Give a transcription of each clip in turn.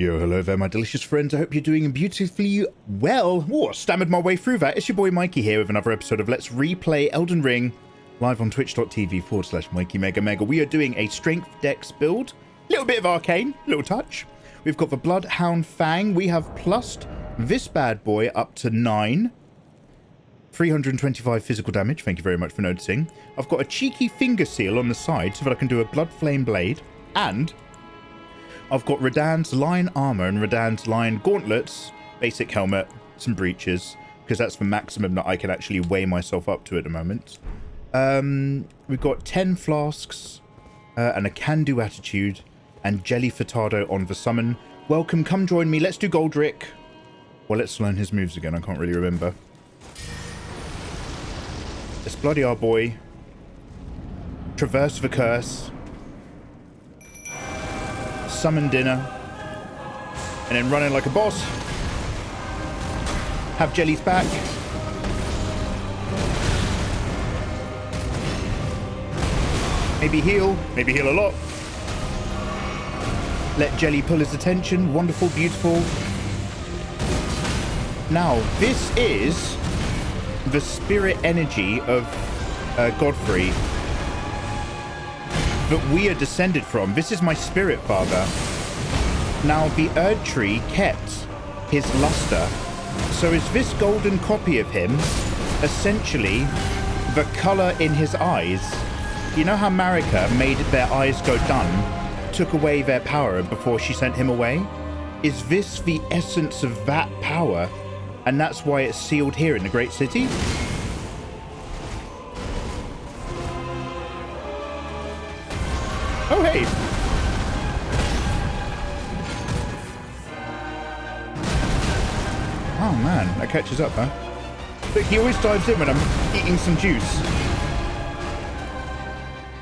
Yo, hello there, my delicious friends. I hope you're doing beautifully well. Oh, stammered my way through that. It's your boy Mikey here with another episode of Let's Replay Elden Ring, live on twitch.tv/Mikeymegamega. We are doing a strength dex build. A little bit of arcane, little touch. We've got the Bloodhound Fang. We have plussed this bad boy up to 9. 325 physical damage. Thank you very much for noticing. I've got a cheeky finger seal on the side so that I can do a blood flame blade. And I've got Radahn's Lion Armor and Radahn's Lion Gauntlets, basic helmet, some breeches, because that's the maximum that I can actually weigh myself up to at the moment. We've got 10 flasks and a can-do attitude and Jelly Furtado on the summon. Welcome, come join me. Let's do Goldrick. Well, let's learn his moves again. I can't really remember. Let's bloody our boy. Traverse the curse. Summon dinner, and then run in like a boss. Have Jelly's back. Maybe heal a lot. Let Jelly pull his attention. Wonderful, beautiful. Now, this is the spirit energy of Godfrey that we are descended from. This is my spirit father. Now, the Erdtree kept his luster. So is this golden copy of him essentially the color in his eyes? You know how Marika made their eyes go dun, took away their power before she sent him away? Is this the essence of that power? And that's why it's sealed here in the Great City? Oh, hey! Oh, man. That catches up, huh? Look, he always dives in when I'm eating some juice.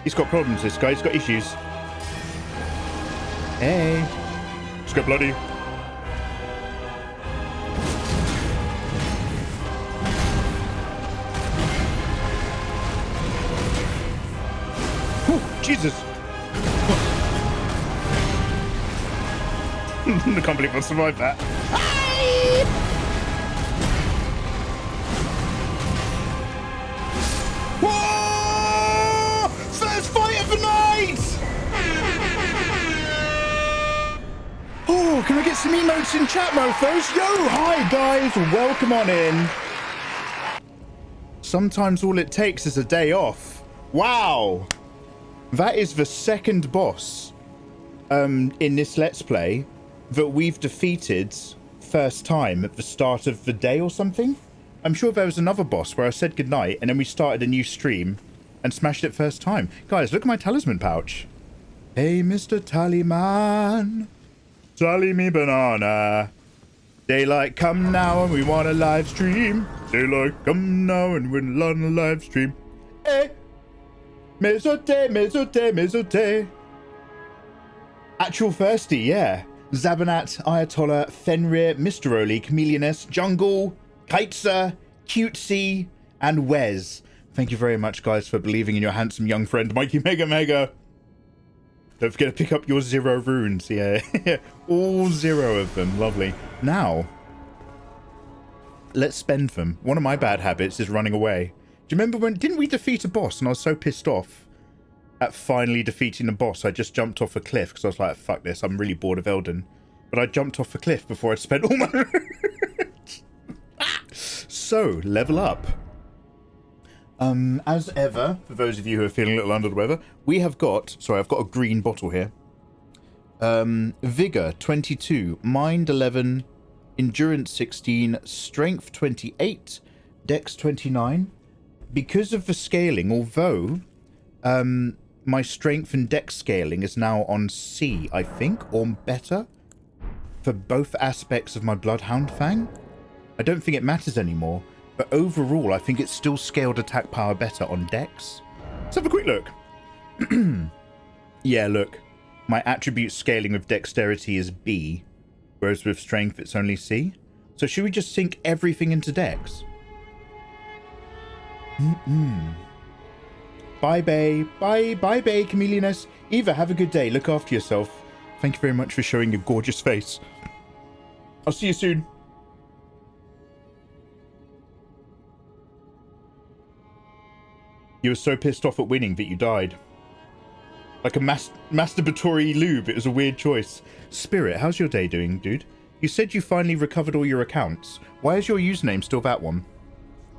He's got problems, this guy. He's got issues. Hey. Let's go bloody. Whew, Jesus. I can't believe I survived that. Whoa! First fight of the night! Oh, can I get some emotes in chat, mofos? Yo, hi guys, welcome on in. Sometimes all it takes is a day off. Wow! That is the second boss in this Let's Play that we've defeated first time at the start of the day or something. I'm sure there was another boss where I said goodnight and then we started a new stream and smashed it first time. Guys, look at my talisman pouch. Hey, Mr. Tallyman, tally me banana. Daylight come now and we want a live stream. Daylight come now and we're on a live stream. Hey, misote, misote, misote. Actual thirsty, yeah. Zabanat, Ayatollah, Fenrir, Mr. Oli, Chameleoness, Jungle, Kaitza, Cutesy, and Wes. Thank you very much, guys, for believing in your handsome young friend, Mikeymegamega. Don't forget to pick up your 0 runes. Yeah, all 0 of them. Lovely. Now, let's spend them. One of my bad habits is running away. Do you remember when... Didn't we defeat a boss and I was so pissed off at finally defeating the boss? I just jumped off a cliff because I was like, fuck this, I'm really bored of Elden. But I jumped off a cliff before I'd spent all my runes. So, level up. As ever, for those of you who are feeling a little under the weather, we have got... Sorry, I've got a green bottle here. Vigor 22, Mind 11, Endurance 16, Strength 28, Dex 29. Because of the scaling, although... my strength and dex scaling is now on C, I think, or better, for both aspects of my Bloodhound Fang. I don't think it matters anymore, but overall, I think it's still scaled attack power better on dex. Let's have a quick look. Yeah, look, my attribute scaling with dexterity is B, whereas with strength, it's only C. So should we just sink everything into dex? Bye, Bay. Bye, Bay, Chameleoness. Eva, have a good day. Look after yourself. Thank you very much for showing your gorgeous face. I'll see you soon. You were so pissed off at winning that you died. Like a masturbatory lube, it was a weird choice. Spirit, how's your day doing, dude? You said you finally recovered all your accounts. Why is your username still that one?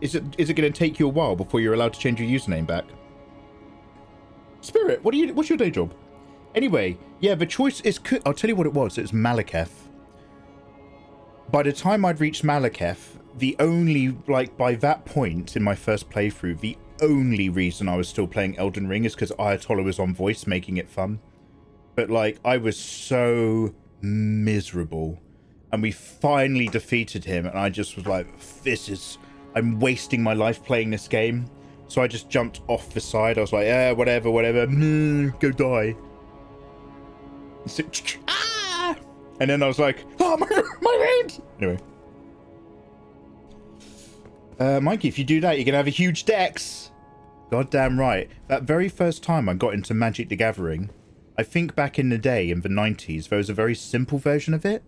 Is it going to take you a while before you're allowed to change your username back? Spirit, what's your day job? Anyway, yeah, the choice is... I'll tell you what it was. It was Malekith. By the time I'd reached Malekith, the only... Like, by that point in my first playthrough, the only reason I was still playing Elden Ring is because Ayatollah was on voice, making it fun. But, like, I was so miserable. And we finally defeated him, and I just was like, I'm wasting my life playing this game. So I just jumped off the side. I was like, yeah, whatever. Go die. Ah! And then I was like, oh, my hand! Anyway. Mikey, if you do that, you're going to have a huge dex. Goddamn right. That very first time I got into Magic the Gathering, I think back in the day, in the 90s, there was a very simple version of it,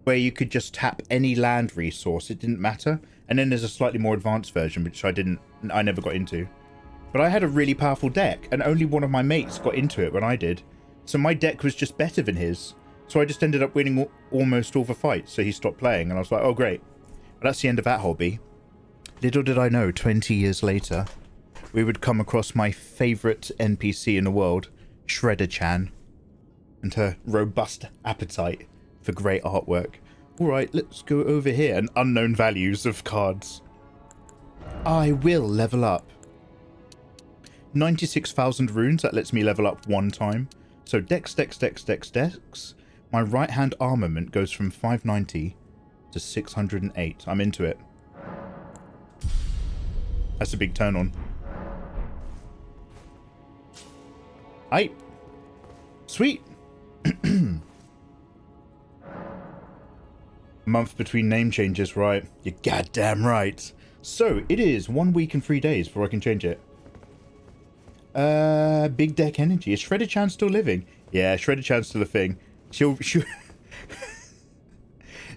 where you could just tap any land resource. It didn't matter. And then there's a slightly more advanced version, which I never got into. But I had a really powerful deck, and only one of my mates got into it when I did. So my deck was just better than his. So I just ended up winning almost all the fights, so he stopped playing, and I was like, oh, great. But that's the end of that hobby. Little did I know, 20 years later, we would come across my favourite NPC in the world, Shredder-chan, and her robust appetite for great artwork. Alright, let's go over here. And unknown values of cards. I will level up. 96,000 runes, that lets me level up one time. So dex. My right hand armament goes from 590 to 608. I'm into it. That's a big turn on. Aye. Sweet. Month between name changes, right? You're goddamn right. So, it is 1 week and 3 days before I can change it. Big deck energy. Is Shredder-chan still living? Yeah, Shredder-chan's still a thing.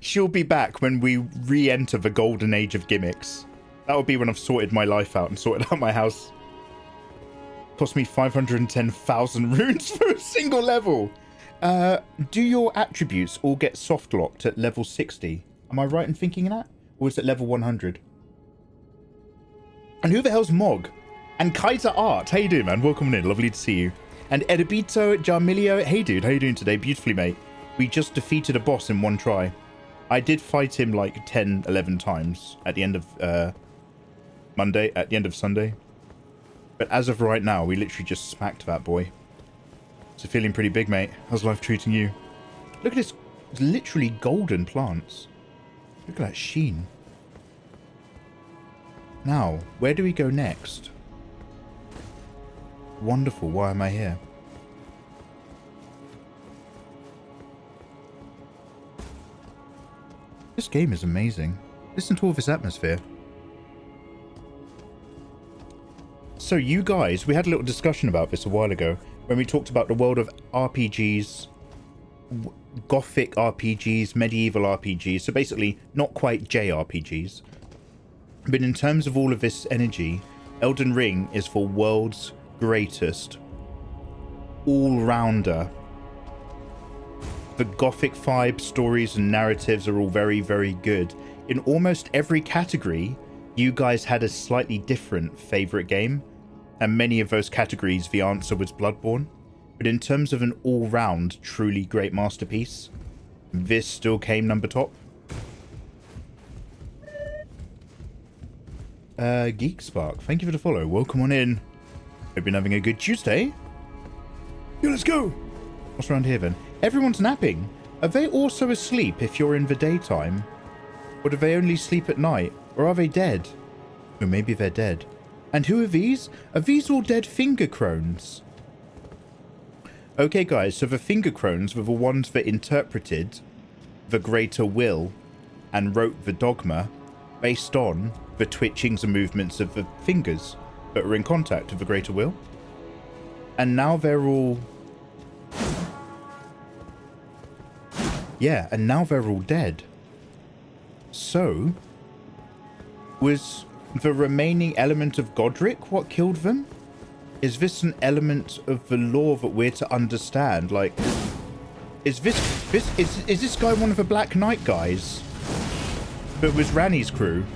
She'll be back when we re-enter the golden age of gimmicks. That will be when I've sorted my life out and sorted out my house. Cost me 510,000 runes for a single level. Do your attributes all get soft locked at level 60? Am I right in thinking that? Or is it level 100? And who the hell's Mog? And Kaiser Art. How you doing, man? Welcome in. Lovely to see you. And Edibito Jarmilio. Hey, dude. How you doing today? Beautifully, mate. We just defeated a boss in one try. I did fight him like 10, 11 times at the end of Sunday. But as of right now, we literally just smacked that boy. So feeling pretty big, mate. How's life treating you? Look at this. It's literally golden plants. Look at that sheen. Now, where do we go next? Wonderful. Why am I here? This game is amazing. Listen to all this atmosphere. So you guys, we had a little discussion about this a while ago when we talked about the world of RPGs, Gothic RPGs, medieval RPGs, so basically not quite JRPGs. But in terms of all of this energy, Elden Ring is for world's greatest all-rounder. The Gothic vibe, stories and narratives are all very, very good. In almost every category, you guys had a slightly different favourite game. And many of those categories, the answer was Bloodborne. But in terms of an all-round, truly great masterpiece, this still came number top. Geek Spark, thank you for the follow. Welcome on in. Hope you've been having a good Tuesday. Yo, let's go. What's around here then? Everyone's napping. Are they also asleep if you're in the daytime? Or do they only sleep at night? Or are they dead? Or maybe they're dead. And who are these? Are these all dead finger crones? Okay, guys, so the finger crones were the ones that interpreted the greater will and wrote the dogma based on the twitchings and movements of the fingers that were in contact with the greater will. And now they're all Yeah, and now they're all dead. So, was the remaining element of Godric what killed them? Is this an element of the lore that we're to understand? Like, is this guy one of the Black Knight guys that was Rani's crew?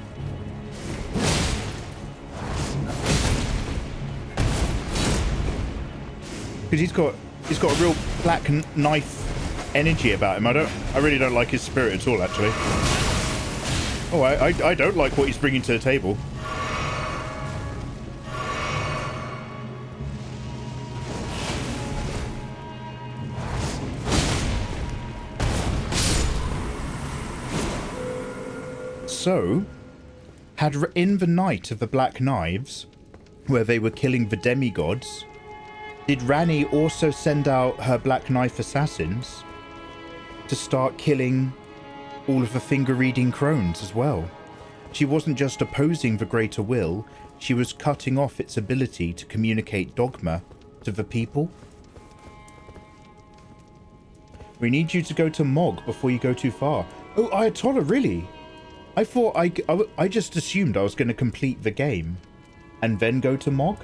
Because he's got a real black knife energy about him. I really don't like his spirit at all, actually. Oh, I don't like what he's bringing to the table. So, in the night of the Black Knives, where they were killing the demigods, did Rani also send out her Black Knife assassins to start killing all of the finger-reading crones as well? She wasn't just opposing the greater will, she was cutting off its ability to communicate dogma to the people. We need you to go to Mog before you go too far. Oh, Ayatollah, really? I thought I just assumed I was going to complete the game and then go to Mog.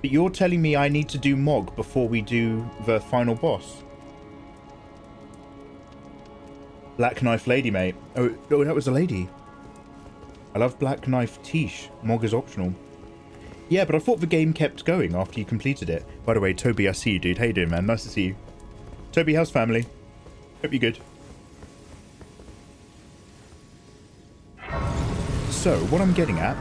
But you're telling me I need to do Mog before we do the final boss. Black Knife Lady, mate. Oh, that was a lady. I love Black Knife Tish. Mog is optional. Yeah, but I thought the game kept going after you completed it. By the way, Toby, I see you, dude. How you doing, man? Nice to see you. Toby, how's family? Hope you're good. So, what I'm getting at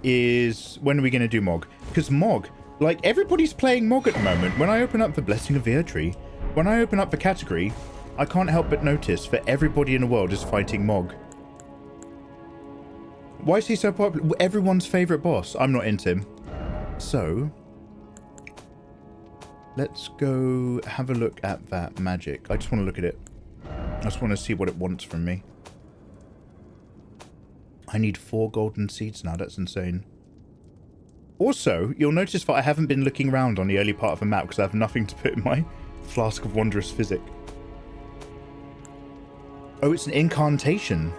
is, when are we going to do Mog? Because Mog, like, everybody's playing Mog at the moment. When I open up the Blessing of the Erdtree, when I open up the category, I can't help but notice that everybody in the world is fighting Mog. Why is he so popular? Everyone's favourite boss. I'm not into him. So, let's go have a look at that magic. I just want to look at it. I just want to see what it wants from me. I need 4 golden seeds now. That's insane. Also, you'll notice that I haven't been looking around on the early part of the map because I have nothing to put in my Flask of Wondrous Physic. Oh, it's an incantation.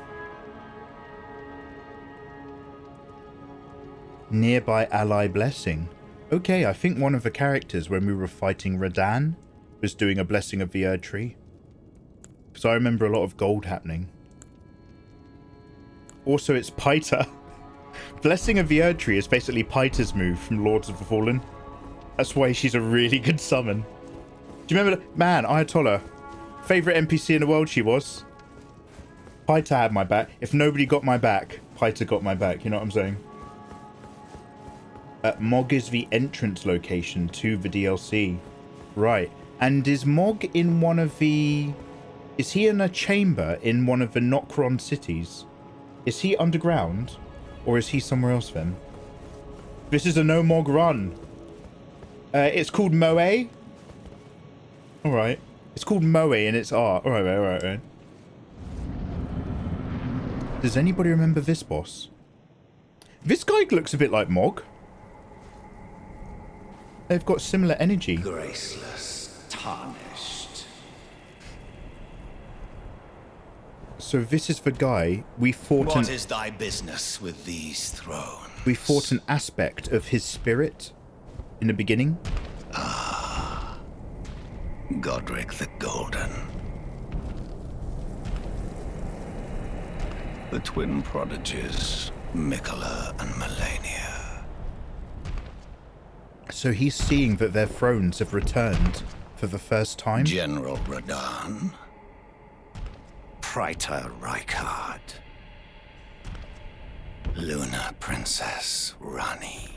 Nearby ally blessing. Okay, I think one of the characters when we were fighting Radahn was doing a Blessing of the Erdtree. Because I remember a lot of gold happening. Also, it's Paita. Blessing of the Erdtree is basically Paita's move from Lords of the Fallen. That's why she's a really good summon. Do you remember? Man, Ayatollah. Favourite NPC in the world she was. Paita had my back. If nobody got my back, Paita got my back. You know what I'm saying? Mog is the entrance location to the DLC. Right. And is Mog in one of the... Is he in a chamber in one of the Nokron cities? Is he underground? Or is he somewhere else then? This is a no Mog run. It's called Moe. Alright. It's called Moe and it's art. Alright. Does anybody remember this boss? This guy looks a bit like Mog. They've got similar energy. Graceless, tarnished. So this is the guy we fought. What is thy business with these thrones? We fought an aspect of his spirit in the beginning. Ah, Godric the Golden. The twin prodigies, Mikola and Melania. So he's seeing that their thrones have returned for the first time? General Radahn. Praetor Rykard. Luna Princess Rani.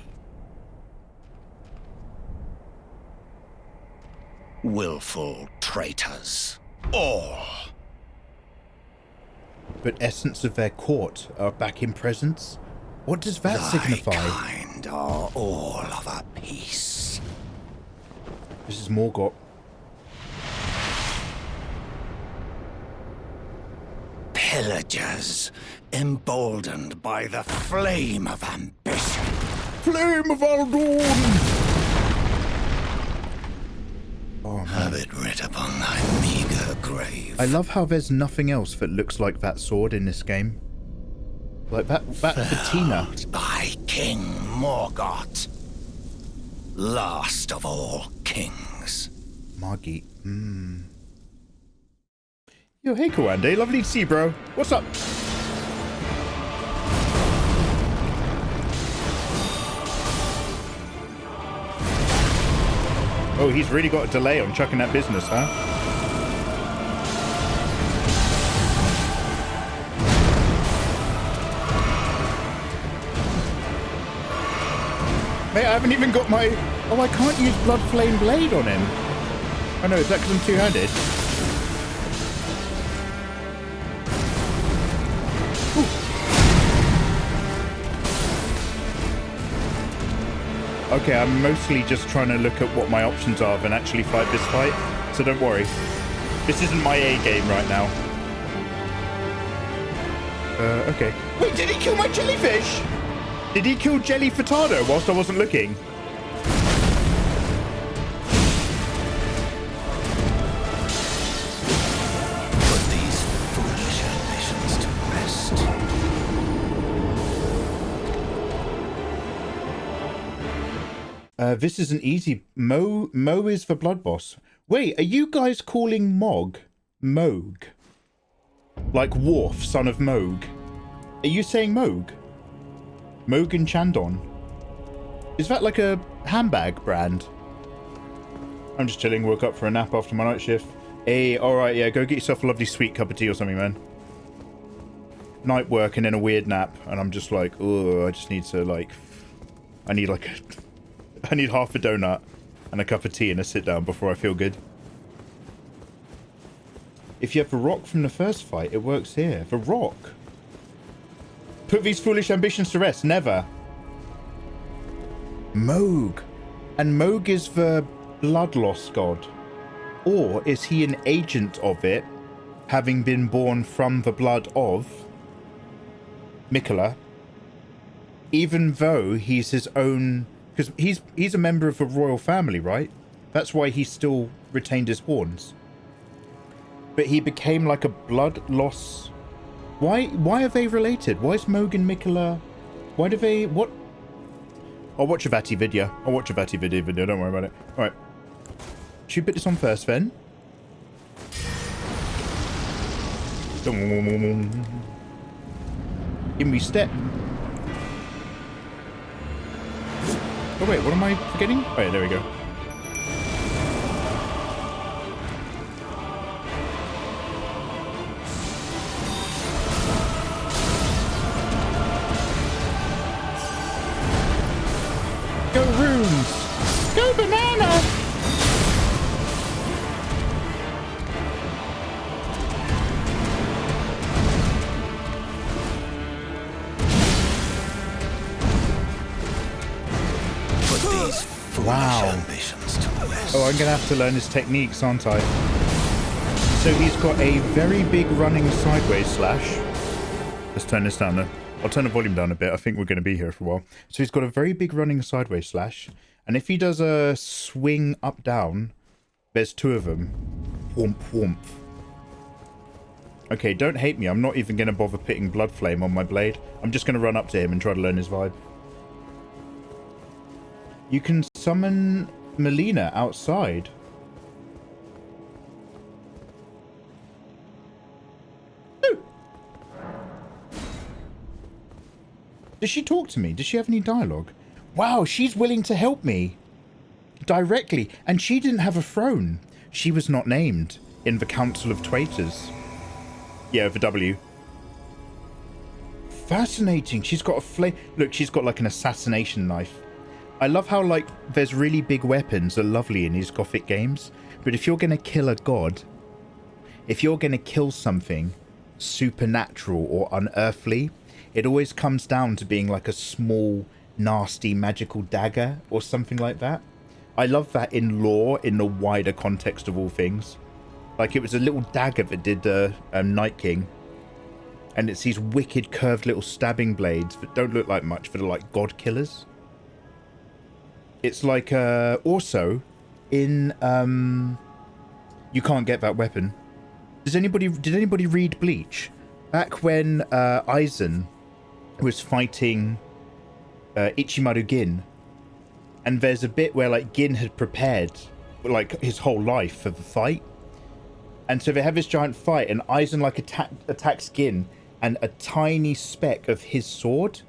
Willful traitors. All. But essence of their court are back in presence? What does that signify? Kind are all of a piece. This is Morgott. Pillagers, emboldened by the flame of ambition. Flame of Aldorn! Oh, man. Have it writ upon thy meager grave. I love how there's nothing else that looks like that sword in this game. Like that patina. By King Morgoth, last of all kings. Margit. Yo, hey Kawande, lovely to see you, bro. What's up? Oh, he's really got a delay on chucking that business, huh? Mate, I haven't even got my... Oh, I can't use Blood Flame Blade on him. Oh no, is that because I'm two-handed? Okay, I'm mostly just trying to look at what my options are and actually fight this fight. So don't worry. This isn't my A game right now. Okay. Wait, did he kill my jellyfish? Did he kill Jelly Furtado whilst I wasn't looking? Put these foolish ambitions to rest. This is an easy... Mo is the blood boss. Wait, are you guys calling Mog Moog? Like Worf, son of Moog. Are you saying Moog? Mogan Chandon. Is that like a handbag brand? I'm just chilling, woke up for a nap after my night shift. Hey, alright, yeah, go get yourself a lovely sweet cup of tea or something, man. Night work and then a weird nap, and I'm just like, oh, I just need to, like... I need half a donut and a cup of tea and a sit down before I feel good. If you have the rock from the first fight, it works here. The rock. Put these foolish ambitions to rest. Never. Moog. And Moog is the blood loss god. Or is he an agent of it, having been born from the blood of Miquella, even though he's his own... Because he's a member of a royal family, right? That's why he still retained his horns. But he became like a blood loss... Why are they related? Why is Moog and Miquella... Why do they... What? I'll watch a Vati video. Don't worry about it. Alright. Should we put this on first, then? Give me step. Oh wait, what am I forgetting? Oh yeah, there we go. Go runes! Go banana! Wow. Oh, I'm gonna have to learn his techniques, aren't I? So he's got a very big running sideways slash. Let's turn this down. I'll turn the volume down a bit. I think we're going to be here for a while. So he's got a very big running sideways slash. And if he does a swing up down, there's two of them. Whomp whomp. Okay, don't hate me. I'm not even going to bother putting blood flame on my blade. I'm just going to run up to him and try to learn his vibe. You can summon Melina outside. Ooh. Does she talk to me? Does she have any dialogue? Wow, she's willing to help me. Directly. And she didn't have a throne. She was not named in the Council of Traitors. Yeah, the W. Fascinating. She's got a flame. Look, she's got like an assassination knife. I love how, like, there's really big weapons are lovely in these Gothic games. But if you're going to kill a god, if you're going to kill something supernatural or unearthly, it always comes down to being like a small, nasty, magical dagger or something like that. I love that in lore, in the wider context of all things. Like, it was a little dagger that did Night King. And it's these wicked curved little stabbing blades that don't look like much, that are like god killers. It's like, also, in, you can't get that weapon. did anybody read Bleach? Back when Aizen was fighting Ichimaru Gin, and there's a bit where like Gin had prepared like his whole life for the fight, and so they have this giant fight, and Aizen like attacks Gin, and a tiny speck of his sword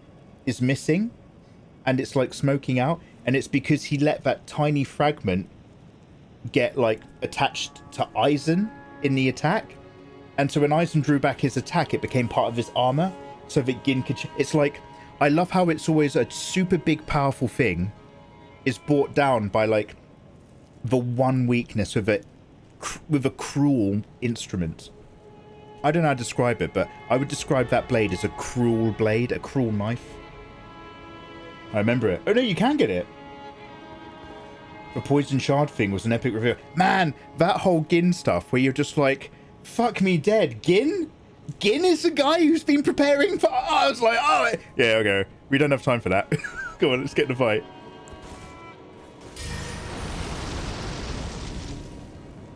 is missing, and it's like smoking out, and it's because he let that tiny fragment get like attached to Aizen in the attack, and so when Aizen drew back his attack, it became part of his armor, so that Gin could. It's like, I love how it's always a super big powerful thing is brought down by like the one weakness with a cruel instrument. I don't know how to describe it, but I would describe that blade as a cruel blade, a cruel knife. I remember it. Oh no, you can get it. The poison shard thing was an epic reveal. Man, that whole Gin stuff where you're just like, fuck me dead. Gin? Gin is the guy who's been preparing for... I was like, oh... Yeah, okay. We don't have time for that. Come on, let's get in the fight.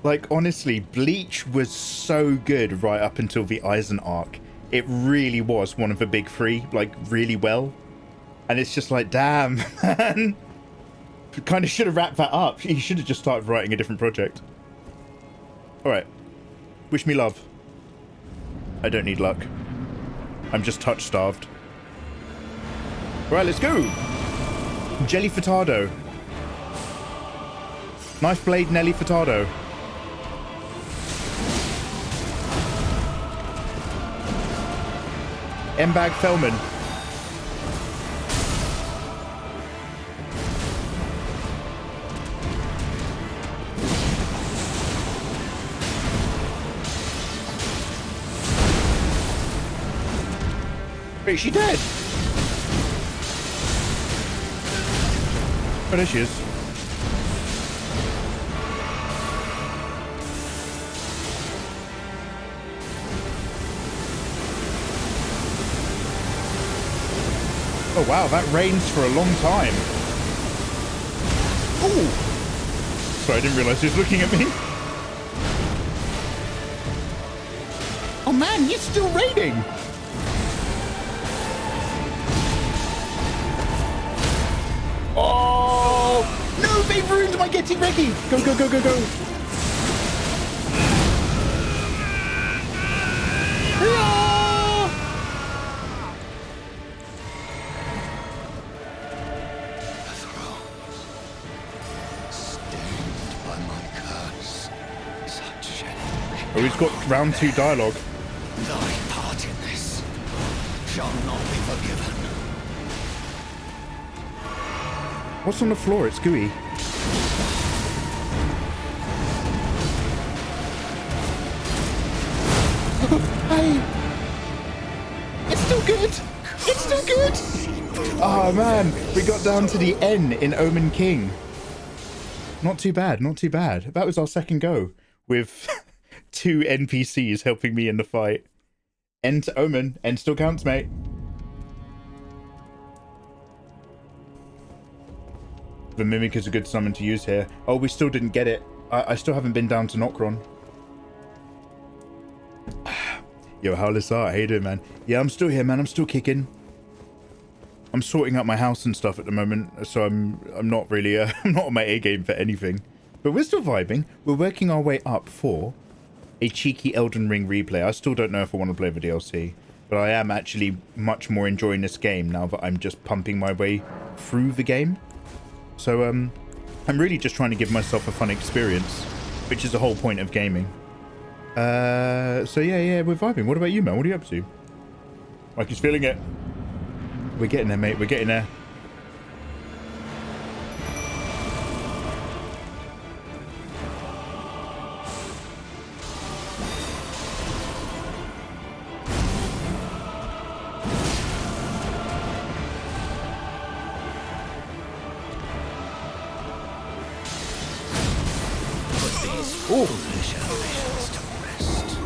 Like, honestly, Bleach was so good right up until the Aizen arc. It really was one of the big three, like, really well. And it's just like, damn, man. Kind of should have wrapped that up. He should have just started writing a different project. Alright. Wish me love. I don't need luck. I'm just touch-starved. Right, let's go. Jelly Furtado. Knife Blade Nelly Furtado. M-Bag Fellman. Wait, is she dead? Oh, there she is. Oh wow, that rains for a long time. Ooh! Sorry, I didn't realise he was looking at me. Oh man, he's still raining! Oh! No, they've ruined my getting ready! Go, go, go, go, go! Oh, he's got round 2 dialogue. Thy part in this shall not be forgiven. What's on the floor? It's gooey. Hey! It's still good! It's still good! Oh man, we got down to the N in Omen King. Not too bad, not too bad. That was our second go with 2 NPCs helping me in the fight. N to Omen. N still counts, mate. The Mimic is a good summon to use here. Oh, we still didn't get it. I still haven't been down to Nokron. Yo, Howless Art, how you doing, man? Yeah, I'm still here, man. I'm still kicking. I'm sorting out my house and stuff at the moment, so I'm not really I'm not on my A game for anything. But we're still vibing. We're working our way up for a cheeky Elden Ring replay. I still don't know if I want to play the DLC, but I am actually much more enjoying this game now that I'm just pumping my way through the game. So I'm really just trying to give myself a fun experience, which is the whole point of gaming. So yeah, we're vibing. What about you, man? What are you up to? Mikey's feeling it. We're getting there, mate. We're getting there.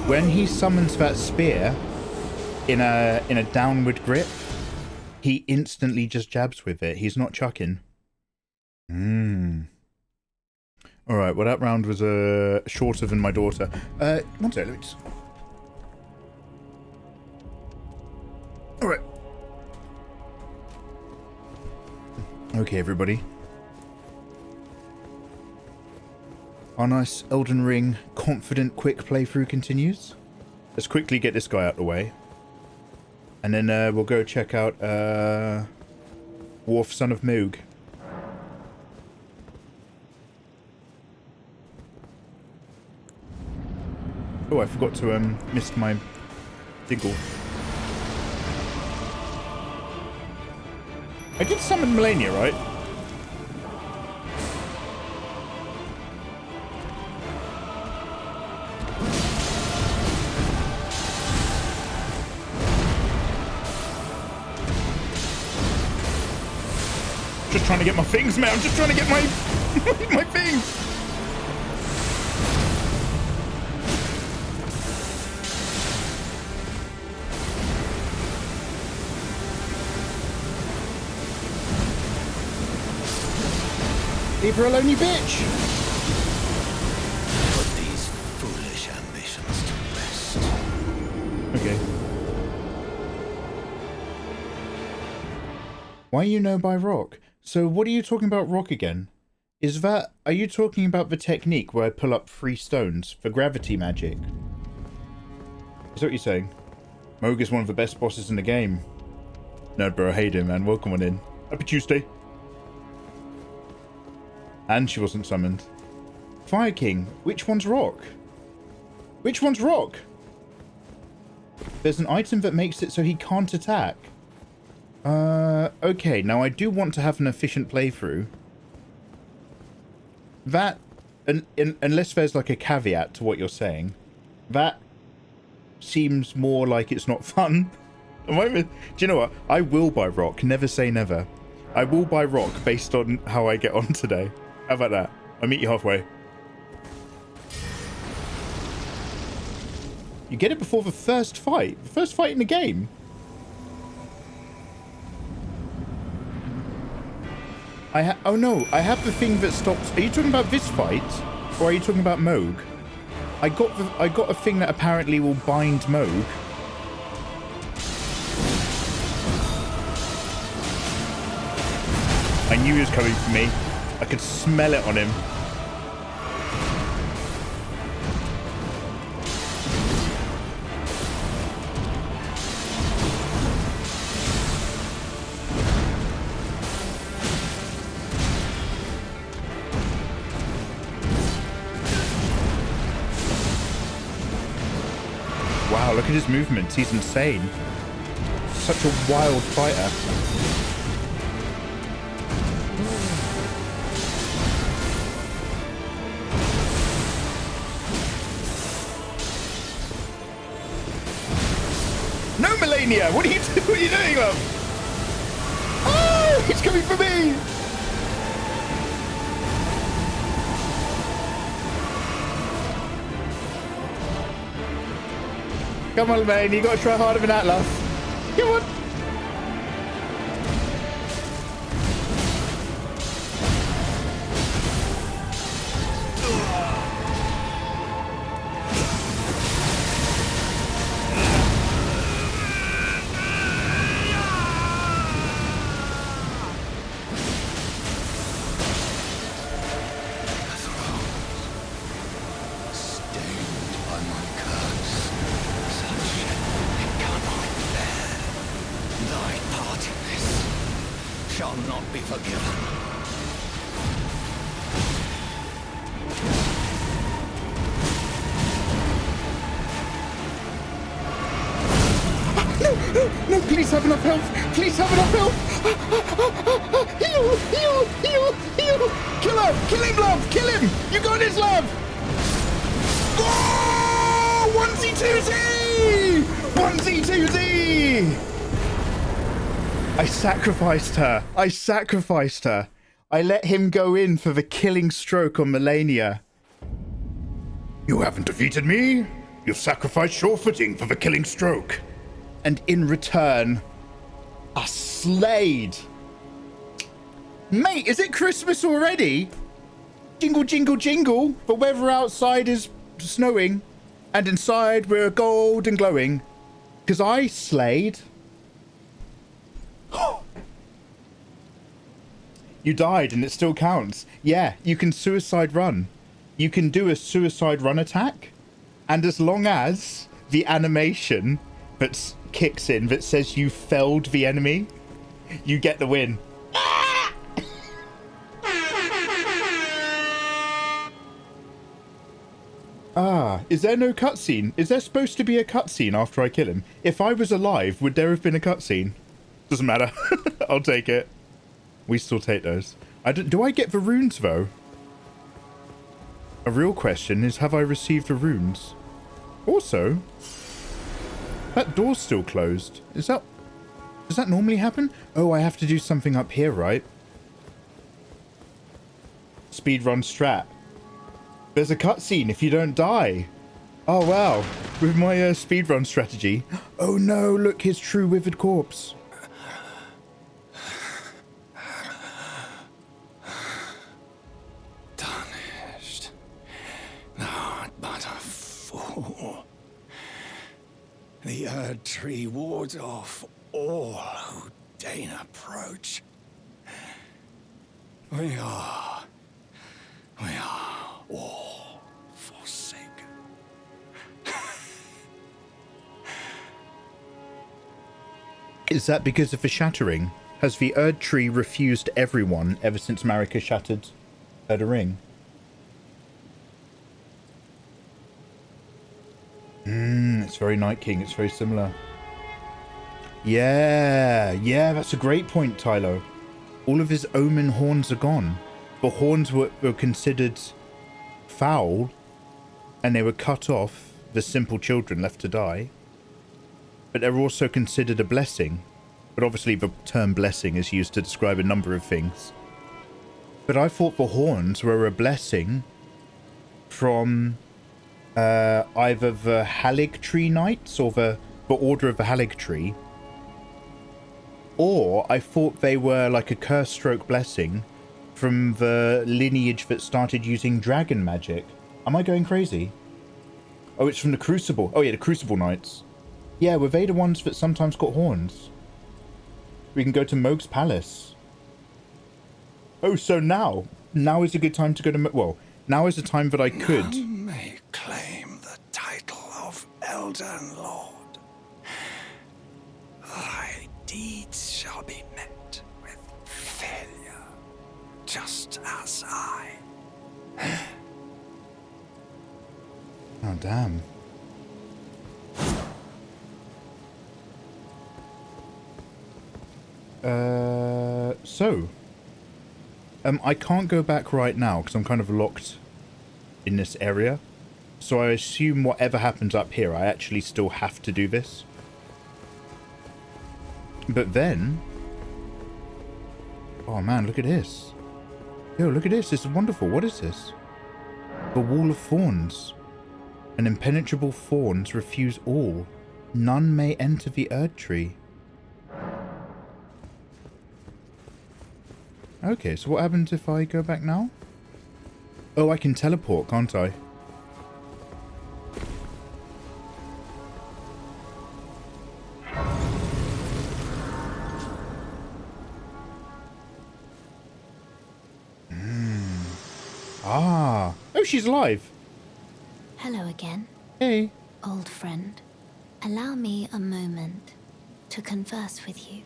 When he summons that spear in a downward grip, he instantly just jabs with it. He's not chucking. Alright, well that round was shorter than my daughter. One second, let me just... Alright. Okay, everybody. Our nice Elden Ring confident quick playthrough continues. Let's quickly get this guy out of the way. And then we'll go check out Dwarf Son of Moog. Oh, I forgot to mist my diggle. I did summon Melania, right? Just trying to get my things, man. I'm just trying to get my my things. Leave her alone, you bitch! Put these foolish ambitions to rest. Okay. Why you know by rock? So what are you talking about rock again? Is that... Are you talking about the technique where I pull up 3 stones for gravity magic? Is that what you're saying? Moog is one of the best bosses in the game. No, bro, hey there, man. Welcome on in. Happy Tuesday. And she wasn't summoned. Fire King, which one's rock? Which one's rock? There's an item that makes it so he can't attack. Okay, now I do want to have an efficient playthrough. That, unless there's like a caveat to what you're saying, that seems more like it's not fun. Do you know what? I will buy rock, never say never. I will buy rock based on how I get on today. How about that? I'll meet you halfway. You get it before the first fight. The first fight in the game. Oh no, I have the thing that stops... Are you talking about this fight? Or are you talking about Moog? I got a thing that apparently will bind Moog. I knew he was coming for me. I could smell it on him. Wow, look at his movements. He's insane. Such a wild fighter. No, Melania! What are you doing, love? Oh, he's coming for me! Come on, man, you gotta try harder than that, love. Come on. No, please have enough health. Please have enough health. Heal, heal, heal, heal. Kill her. Kill him, love. Kill him. You got this, love. Oh, 1Z2Z. 1Z2Z. I sacrificed her. I sacrificed her. I let him go in for the killing stroke on Melania. You haven't defeated me. You've sacrificed your footing for the killing stroke. And in return, a slayed. Mate, is it Christmas already? Jingle, jingle, jingle. The weather outside is snowing. And inside we're gold and glowing. Because I slayed. You died and it still counts. Yeah, you can suicide run. You can do a suicide run attack. And as long as the animation that kicks in that says you felled the enemy, you get the win. Is there no cutscene? Is there supposed to be a cutscene after I kill him? If I was alive, would there have been a cutscene? Doesn't matter. I'll take it. We still take those. Do I get the runes, though? A real question is, have I received the runes? Also, that door's still closed. Does that normally happen? Oh, I have to do something up here, right? Speedrun strat. There's a cutscene if you don't die. Oh, wow. With my speedrun strategy. Oh, no. Look, his true withered corpse. Tarnished. Not but a fool. The Erdtree wards off all who deign approach. We are all forsaken. Is that because of the shattering? Has the Erdtree refused everyone ever since Marika shattered Elden Ring? It's very Night King. It's very similar. Yeah, that's a great point, Tylo. All of his omen horns are gone. The horns were considered foul, and they were cut off, the simple children left to die. But they're also considered a blessing. But obviously the term blessing is used to describe a number of things. But I thought the horns were a blessing from either the Haligtree Knights or the Order of the Haligtree. Or I thought they were like a curse stroke blessing from the lineage that started using dragon magic. Am I going crazy? Oh, it's from the Crucible. Oh yeah, the Crucible Knights. Yeah, were they the ones that sometimes got horns? We can go to Moog's Palace. Oh, so now is a good time to go to... Well, now is the time that I could... None may claim the title of Elden Lord. Thy deeds shall be met with failure, just as I. Oh, damn. I can't go back right now because I'm kind of locked in this area. So I assume whatever happens up here, I actually still have to do this. But then... Oh man, look at this. Yo, look at this. This is wonderful. What is this? The Wall of Thorns. An impenetrable thorns refuse all. None may enter the Erdtree. Okay, so what happens if I go back now? Oh, I can teleport, can't I? Ah. Oh, she's alive. Hello again. Hey. Old friend. Allow me a moment to converse with you.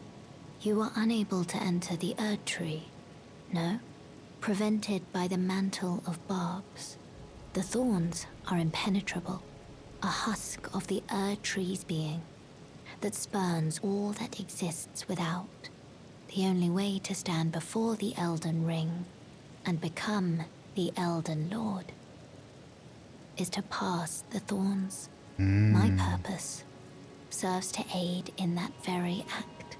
You were unable to enter the Erdtree. No? Prevented by the mantle of barbs. The thorns are impenetrable. A husk of the Erdtree's being that spurns all that exists without. The only way to stand before the Elden Ring and become the Elden Lord is to pass the thorns. My purpose serves to aid in that very act.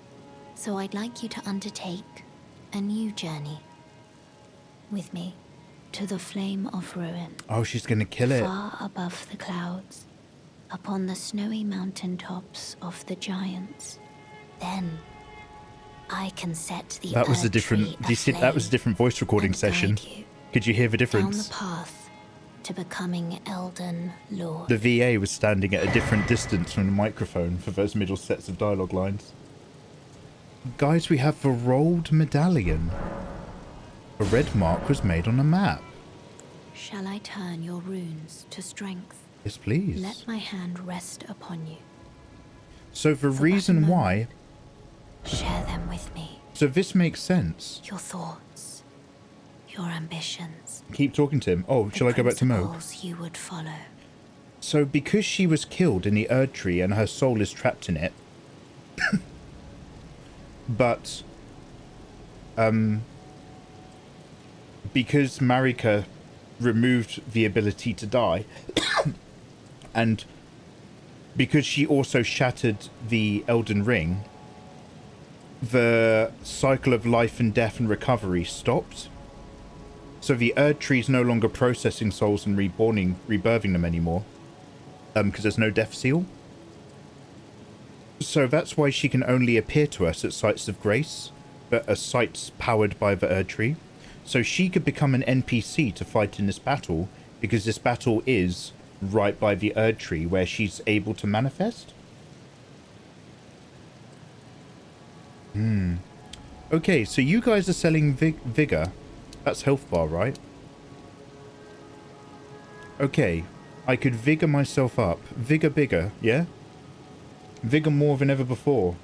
So I'd like you to undertake a new journey with me to the Flame of Ruin. Oh, she's gonna kill it. Far above the clouds, upon the snowy mountain tops of the giants. Then I can set the That was a different... Erdtree that was a different voice recording and session. guide you. Could you hear the Down difference? the path to becoming Elden Lord. The VA was standing at a different distance from the microphone for those middle sets of dialogue lines. Guys, we have the rolled medallion. A red mark was made on a map. Shall I turn your runes to strength? Yes, please. Let my hand rest upon you. So the For but a reason moment, why... Share them with me. So this makes sense. Your thoughts, your ambitions. Keep talking to him. Oh, shall I go back to Moog? principles you would follow. So because she was killed in the Erdtree and her soul is trapped in it... but... because Marika removed the ability to die... and because she also shattered the Elden Ring... the cycle of life and death and recovery stopped. So the Erdtree is no longer processing souls and rebirthing them anymore. Because there's no death seal. So that's why she can only appear to us at sites of grace, but are sites powered by the Erdtree. So she could become an NPC to fight in this battle, because this battle is right by the Erdtree where she's able to manifest. Okay, so you guys are selling Vigor. That's health bar, right? Okay, I could Vigor myself up. Vigor bigger, yeah? Vigor more than ever before.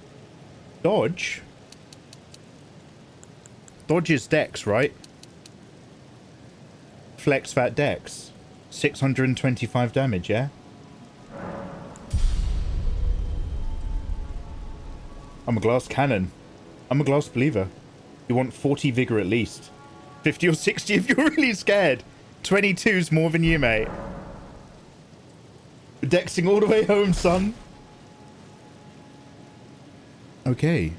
Dodge? Dodge is Dex, right? Flex that Dex. 625 damage, yeah? I'm a glass cannon. I'm a glass believer. You want 40 Vigor at least. 50 or 60 if you're really scared. 22's more than you, mate. Dexing all the way home, son. Okay.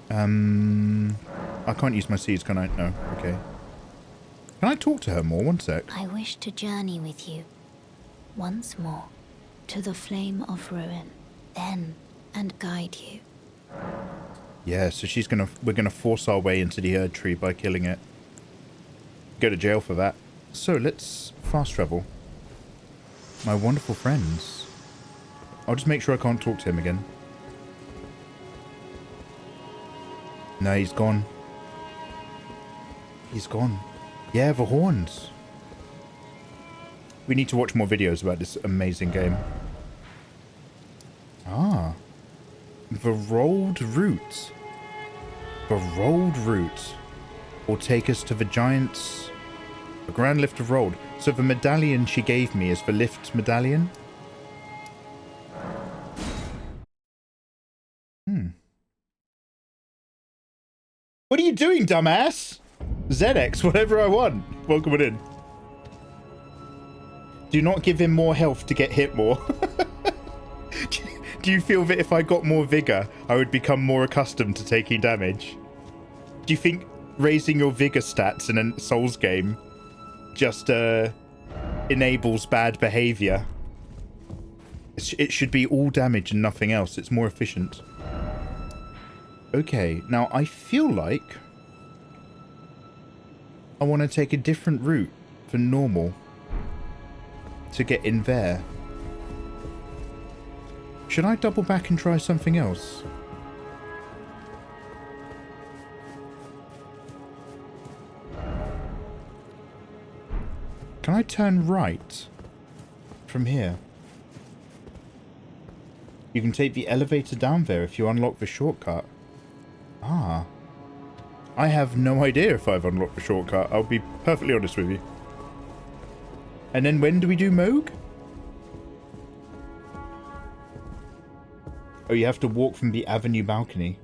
I can't use my seeds, can I? No. Okay. Can I talk to her more? One sec. I wish to journey with you once more to the flame of ruin, then and guide you. Yeah, so we're gonna force our way into the Erdtree by killing it. Go to jail for that. So let's fast travel. My wonderful friends. I'll just make sure I can't talk to him again. No, he's gone. He's gone. Yeah, the horns. We need to watch more videos about this amazing game. Ah. The rolled route. The rolled route will take us to the giant's... The grand lift of rolled. So the medallion she gave me is the lift medallion? What are you doing, dumbass? ZX, whatever I want. Welcome it in. Do not give him more health to get hit more. Do you feel that if I got more vigor, I would become more accustomed to taking damage? Do you think raising your vigor stats in a Souls game just enables bad behavior? It should be all damage and nothing else. It's more efficient. Okay, now I feel like I want to take a different route for normal to get in there. Should I double back and try something else? Can I turn right from here? You can take the elevator down there if you unlock the shortcut. Ah. I have no idea if I've unlocked the shortcut. I'll be perfectly honest with you. And then when do we do Moog? Oh, you have to walk from the avenue balcony.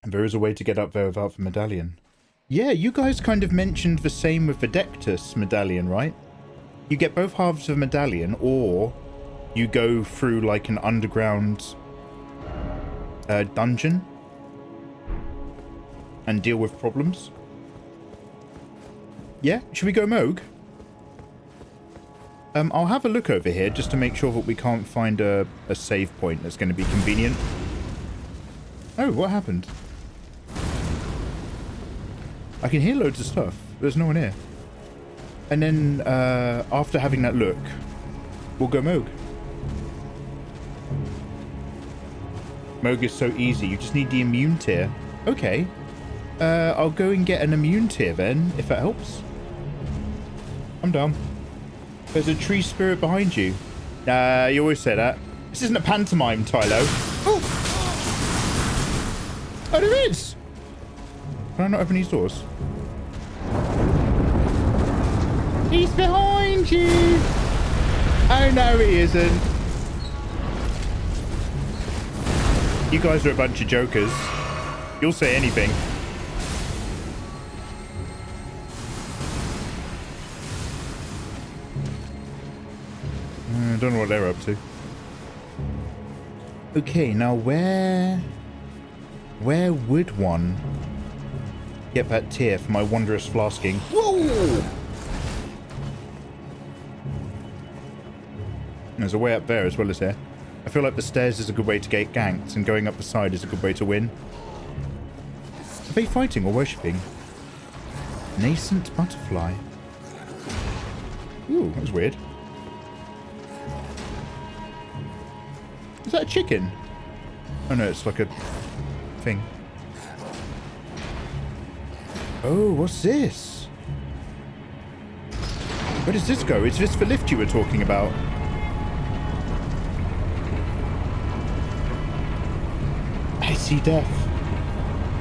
There is a way to get up there without the medallion. Yeah, you guys kind of mentioned the same with the Dectus medallion, right? You get both halves of the medallion, or you go through like an underground dungeon and deal with problems. Yeah, should we go Moog? I'll have a look over here just to make sure that we can't find a save point that's going to be convenient. Oh, what happened? I can hear loads of stuff. There's no one here. And then, after having that look, we'll go Moog. Moog is so easy. You just need the immune tier. Okay. I'll go and get an immune tier then, if that helps. I'm down. There's a tree spirit behind you. You always say that. This isn't a pantomime, Tylo. Oh! Oh, there is! Can I not open these doors? He's behind you! Oh, no, he isn't. You guys are a bunch of jokers. You'll say anything. I don't know what they're up to. Okay, now where would one get that tier for my wondrous flasking? Whoa! There's a way up there as well as here. I feel like the stairs is a good way to get ganked, and going up the side is a good way to win. Are they fighting or worshipping? Nascent butterfly. Ooh, that was weird. Is that a chicken? Oh no, it's like a thing. Oh, what's this? Where does this go? Is this the lift you were talking about? I see death.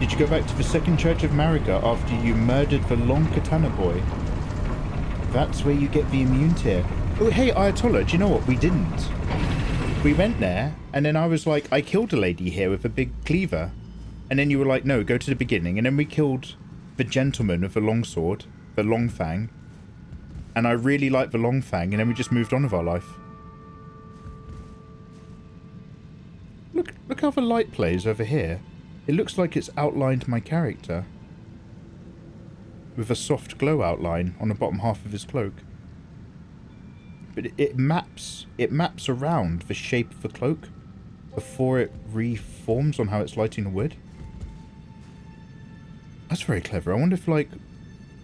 Did you go back to the second church of Mariga after you murdered the long katana boy? That's where you get the immune tier. Oh, hey, Ayatollah, do you know what? We didn't. We went there, and then I was like, I killed a lady here with a big cleaver. And then you were like, no, go to the beginning. And then we killed the gentleman with the long sword, the long fang. And I really liked the long fang, and then we just moved on with our life. Look how the light plays over here. It looks like it's outlined my character. With a soft glow outline on the bottom half of his cloak. But it maps around the shape of the cloak before it reforms on how it's lighting the wood. That's very clever. I wonder if, like,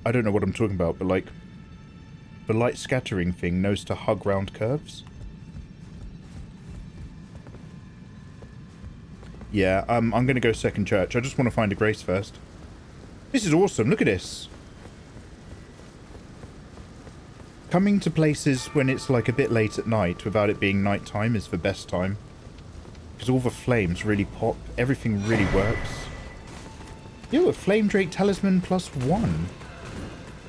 I don't know what I'm talking about, but like the light scattering thing knows to hug round curves. Yeah, I'm going to go second church. I just want to find a grace first. This is awesome. Look at this. Coming to places when it's like a bit late at night without it being night time is the best time. Because all the flames really pop. Everything really works. Yo, a Flame Drake Talisman +1.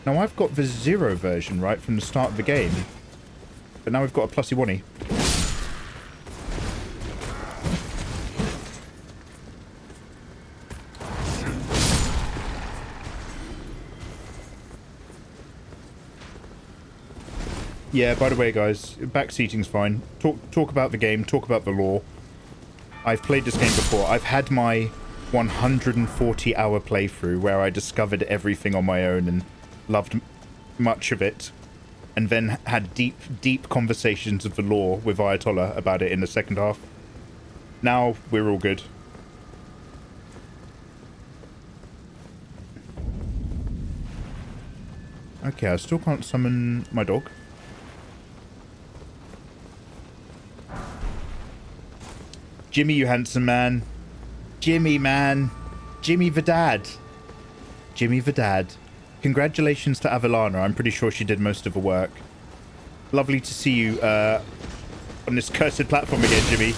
Now I've got the 0 version, right, from the start of the game. But now we've got a +1. Yeah, by the way, guys, backseating's fine. Talk about the game, talk about the lore. I've played this game before. I've had my 140-hour playthrough where I discovered everything on my own and loved much of it. And then had deep conversations of the lore with Ayatollah about it in the second half. Now, we're all good. Okay, I still can't summon my dog. Jimmy, you handsome man. Jimmy, man. Jimmy the dad. Jimmy the dad. Congratulations to Avalana. I'm pretty sure she did most of the work. Lovely to see you on this cursed platform again, Jimmy.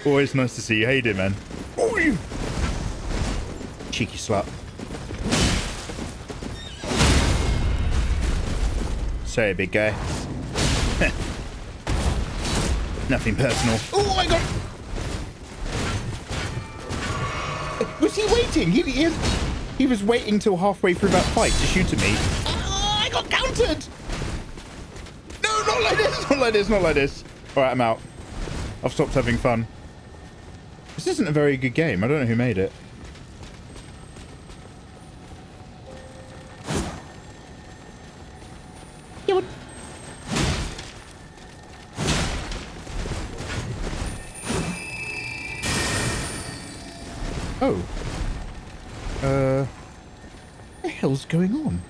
Always nice to see you. How you doing, man? Oh, you cheeky slut. Sorry, big guy. Nothing personal. Oh my god! Was he waiting? He was waiting till halfway through that fight to shoot at me. Oh, I got countered! No, not like this! Not like this, not like this. Alright, I'm out. I've stopped having fun. This isn't a very good game. I don't know who made it. Yeah, Oh. What the hell's going on?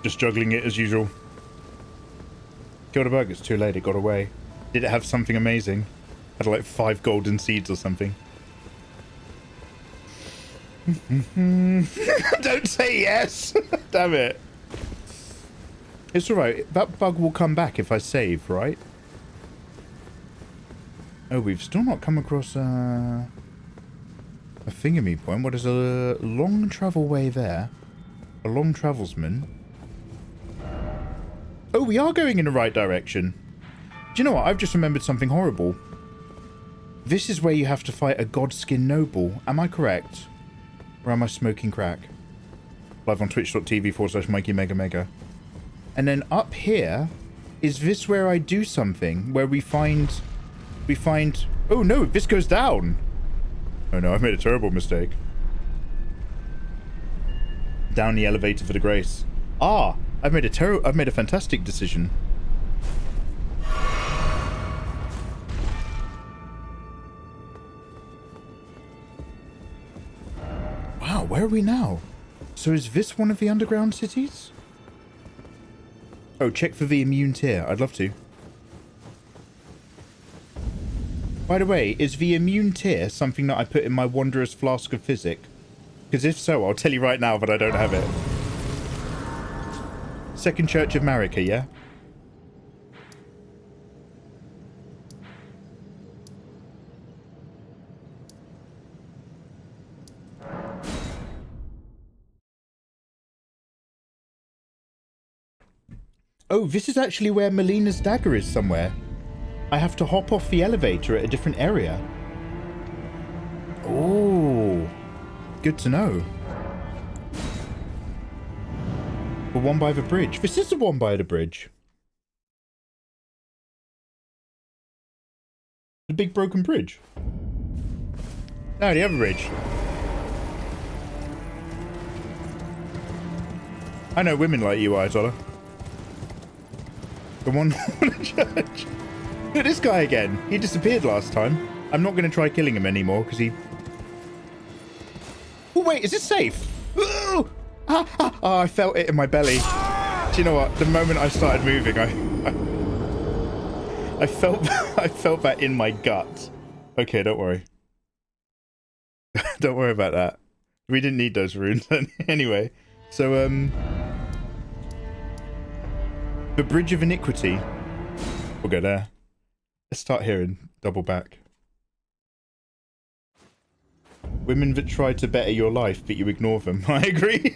Just juggling it as usual. Killed a bug, it's too late, it got away. Did it have something amazing? Had like 5 golden seeds or something. Don't say yes! Damn it. It's alright, that bug will come back if I save, right? Oh, we've still not come across a thingamy point. What is a long travel way there? A long travelsman. Oh, we are going in the right direction. Do you know what? I've just remembered something horrible. This is where you have to fight a godskin noble. Am I correct? Or am I smoking crack? Live on twitch.tv/Mikeymegamega. And then up here, is this where I do something? Where we find... Oh no, this goes down. Oh no, I've made a terrible mistake. Down the elevator for the grace. Ah, I've made a fantastic decision. Wow, where are we now? So is this one of the underground cities? Oh, check for the immune tier. I'd love to. By the way, is the immune tier something that I put in my wondrous flask of physic? Because if so, I'll tell you right now that I don't have it. Second Church of Marika, yeah? Oh, this is actually where Melina's dagger is somewhere. I have to hop off the elevator at a different area. Oh, good to know. The one by the bridge. This is the one by the bridge. The big broken bridge. No, the other bridge. I know women like you, Ayatollah. The one in the church. Look at this guy again. He disappeared last time. I'm not going to try killing him anymore because he... Oh, wait, is this safe? Oh, I felt it in my belly. Do you know what? The moment I started moving, I felt that in my gut. Okay, don't worry. Don't worry about that. We didn't need those runes anyway. So, the Bridge of Iniquity. We'll go there. Let's start here and double back. Women that try to better your life, but you ignore them. I agree.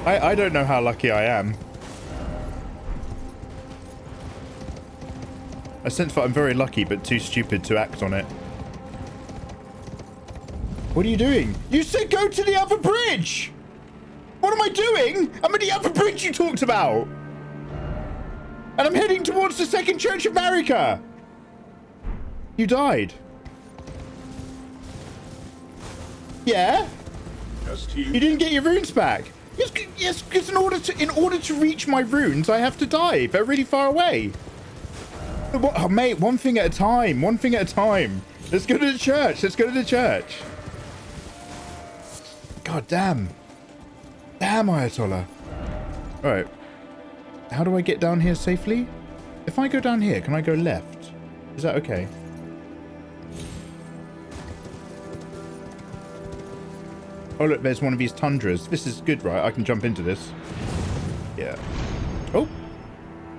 I don't know how lucky I am. I sense that I'm very lucky, but too stupid to act on it. What are you doing? You said go to the other bridge! What am I doing? I'm at the other bridge you talked about! And I'm heading towards the Second Church of Marika! You died. Yeah? You didn't get your runes back. Yes, because in order to reach my runes, I have to die. They're really far away. Oh, mate, one thing at a time. One thing at a time. Let's go to the church. Let's go to the church. God damn. Damn, Ayatollah. All right. How do I get down here safely? If I go down here, can I go left? Is that okay? Oh, look, there's one of these tundras. This is good, right? I can jump into this. Yeah. Oh.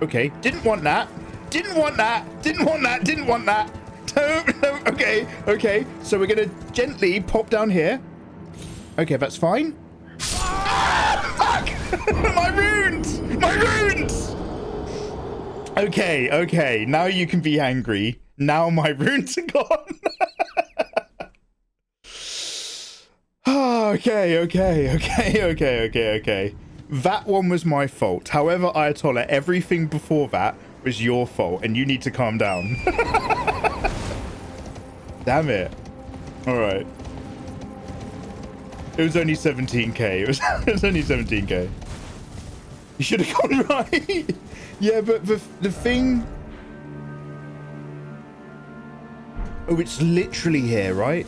Okay. Didn't want that. Didn't want that. Didn't want that. Didn't want that. No. Okay. Okay. So we're going to gently pop down here. Okay, that's fine. Ah, fuck! My runes! My runes! Okay, okay. Now you can be angry. Now my runes are gone. Okay. That one was my fault. However, Ayatollah, everything before that was your fault, and you need to calm down. Damn it. All right. It was only 17k. It was only 17k. You should have gone right. Yeah, but the thing... Oh, it's literally here, right?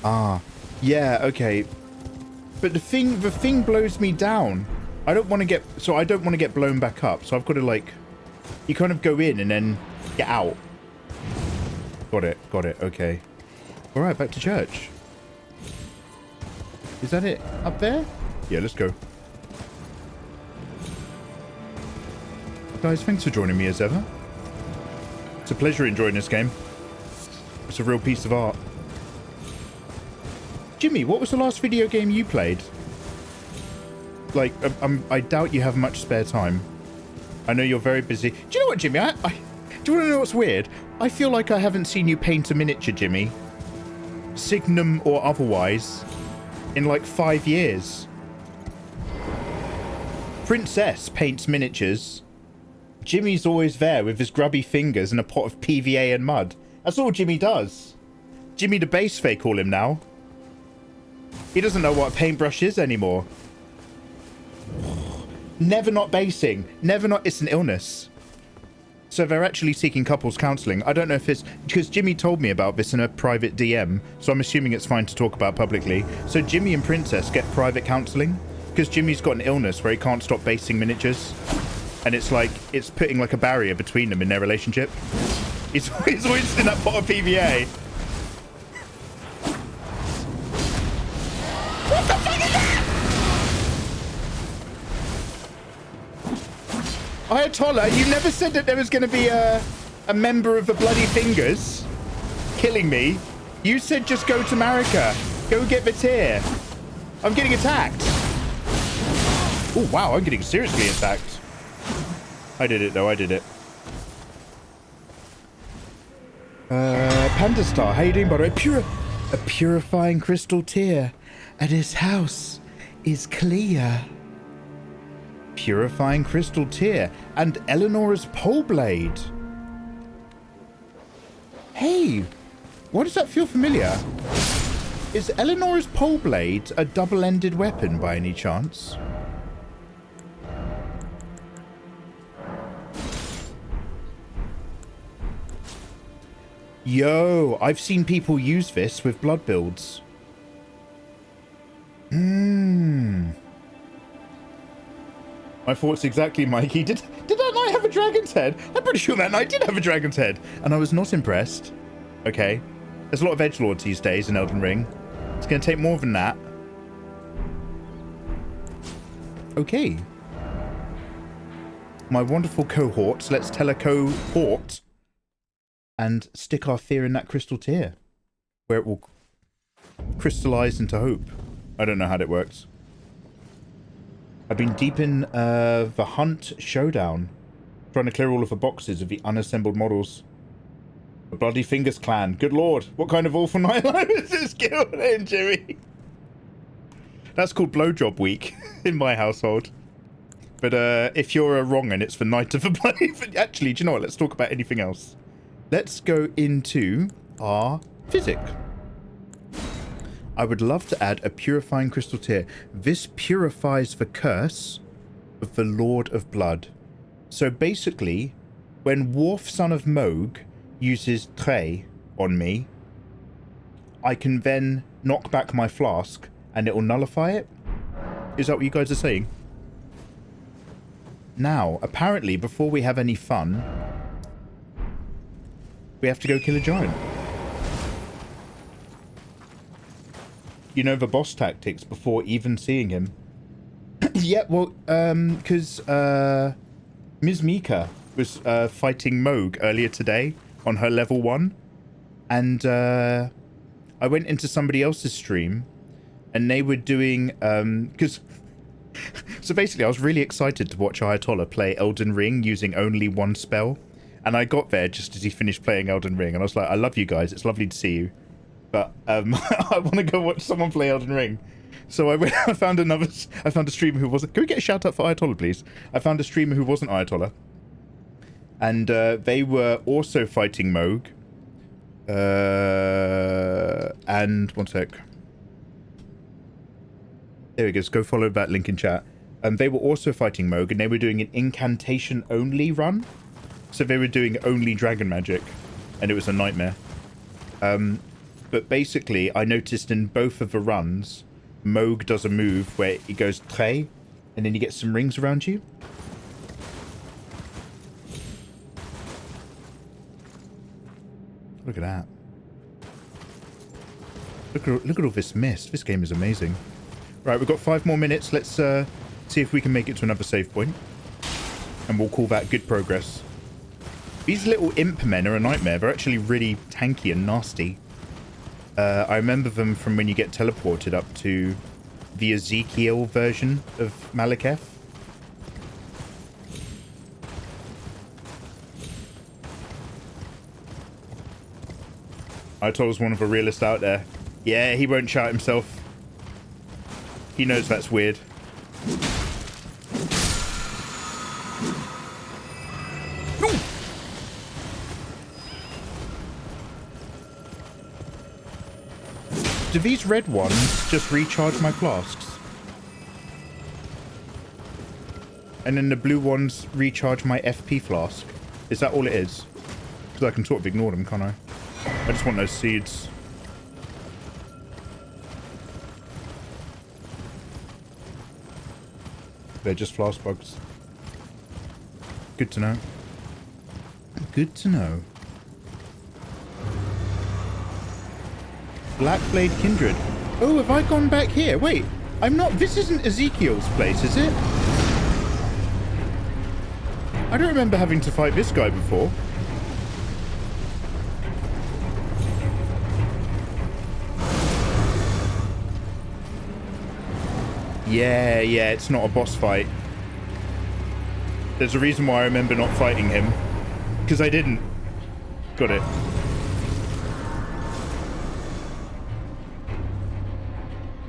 Ah, yeah, okay. But the thing blows me down. I don't want to get blown back up. So I've got to like, you kind of go in and then get out. Got it. Okay. All right, back to church. Is that it up there? Yeah, let's go. Guys, thanks for joining me as ever. It's a pleasure enjoying this game. It's a real piece of art. Jimmy, what was the last video game you played? Like, I doubt you have much spare time. I know you're very busy. Do you know what, Jimmy? Do you want to know what's weird? I feel like I haven't seen you paint a miniature, Jimmy. Signum or otherwise, in like 5 years. Princess paints miniatures. Jimmy's always there with his grubby fingers and a pot of PVA and mud. That's all Jimmy does. Jimmy the base they call him now. He doesn't know what a paintbrush is anymore. Never not basing. Never not... It's an illness. So they're actually seeking couples counselling. I don't know if it's... Because Jimmy told me about this in a private DM, so I'm assuming it's fine to talk about publicly. So Jimmy and Princess get private counselling because Jimmy's got an illness where he can't stop basing miniatures. And it's like... It's putting like a barrier between them in their relationship. He's always in that pot of PVA. What the fuck is that? Ayatollah, you never said that there was going to be a member of the Bloody Fingers killing me. You said just go to Marika. Go get Vitir. I'm getting attacked. Oh, wow, I'm getting seriously attacked. I did it, though. I did it. Panda Star, how you doing, by the way? A purifying crystal tear at his house is clear. Purifying crystal tear and Eleanor's pole blade. Hey, why does that feel familiar? Is Eleanor's pole blade a double-ended weapon by any chance? Yo, I've seen people use this with blood builds. My thoughts exactly, Mikey. Did that knight have a dragon's head? I'm pretty sure that knight did have a dragon's head. And I was not impressed. Okay. There's a lot of edgelords these days in Elden Ring. It's going to take more than that. Okay. My wonderful cohorts. Let's tell a cohort and stick our fear in that crystal tear, where it will crystallize into hope. I don't know how that works. I've been deep in the Hunt Showdown, trying to clear all of the boxes of the unassembled models. The Bloody Fingers clan. Good lord, what kind of awful nightlife is this guild in, Jimmy? That's called Blowjob Week in my household. But if you're a wrong and it's the night of the bloody... Actually, do you know what? Let's talk about anything else. Let's go into our physic. I would love to add a purifying crystal tear. This purifies the curse of the Lord of Blood. So basically, when Worf, son of Moog, uses Erdtree on me, I can then knock back my flask and it will nullify it. Is that what you guys are saying? Now, apparently, before we have any fun, we have to go kill a giant. You know the boss tactics before even seeing him. Yeah, well, because Ms. Mika was fighting Moog earlier today on her level 1. And I went into somebody else's stream and they were doing... because so basically I was really excited to watch Ayatollah play Elden Ring using only one spell. And I got there just as he finished playing Elden Ring. And I was like, I love you guys. It's lovely to see you. But I want to go watch someone play Elden Ring. So I found a streamer who wasn't... Can we get a shout out for Ayatollah, please? I found a streamer who wasn't Ayatollah. And they were also fighting Moog. And one sec. There we go. Just go follow that link in chat. They were also fighting Moog, and they were doing an incantation-only run. So they were doing only dragon magic, and it was a nightmare. But basically, I noticed in both of the runs, Moog does a move where he goes Tré, and then you get some rings around you. Look at that. Look at all this mist. This game is amazing. Right, we've got 5 more minutes. Let's see if we can make it to another save point. And we'll call that good progress. These little imp men are a nightmare. They're actually really tanky and nasty. I remember them from when you get teleported up to the Ezekiel version of Malekith. I told us one of the realists out there. Yeah, he won't shout himself. He knows that's weird. Do these red ones just recharge my flasks? And then the blue ones recharge my FP flask? Is that all it is? Because I can sort of ignore them, can't I? I just want those seeds. They're just flask bugs. Good to know. Good to know. Blackblade Kindred. Oh, have I gone back here? Wait, I'm not... This isn't Ezekiel's place, is it? I don't remember having to fight this guy before. Yeah, it's not a boss fight. There's a reason why I remember not fighting him. Because I didn't. Got it.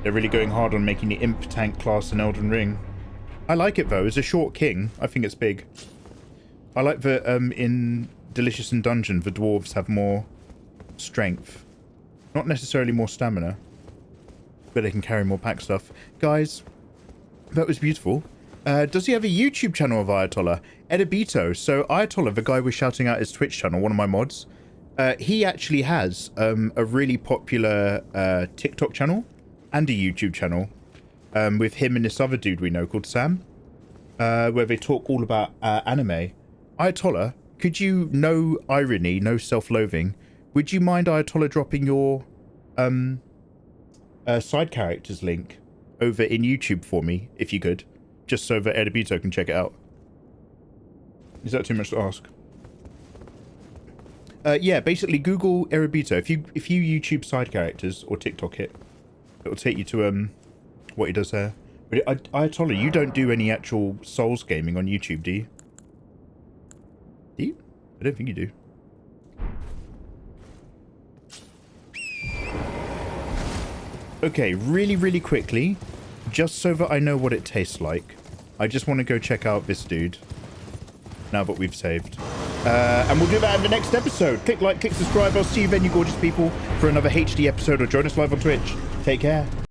They're really going hard on making the imp tank class in Elden Ring. I like it though. As a short king, I think it's big. I like that in Delicious and Dungeon, the dwarves have more strength. Not necessarily more stamina, but they can carry more pack stuff. Guys, that was beautiful. Does he have a YouTube channel of Ayatollah? Edibito. So Ayatollah, the guy we're shouting out his Twitch channel, one of my mods, he actually has a really popular TikTok channel and a YouTube channel with him and this other dude we know called Sam, where they talk all about anime. Ayatollah, could you, no irony, no self-loathing, would you mind Ayatollah dropping your side characters link over in YouTube for me, if you could, just so that Edibito can check it out? Is that too much to ask? Yeah, basically Google Erebito. If you YouTube side characters or TikTok it, it'll take you to what he does there. But Ayatollah, you don't do any actual Souls gaming on YouTube, do you? Do you? I don't think you do. Okay, really quickly, just so that I know what it tastes like, I just want to go check out this dude now that we've saved. And we'll do that in the next episode. Click like, click subscribe. I'll see you then, you gorgeous people, for another HD episode, or join us live on Twitch. Take care.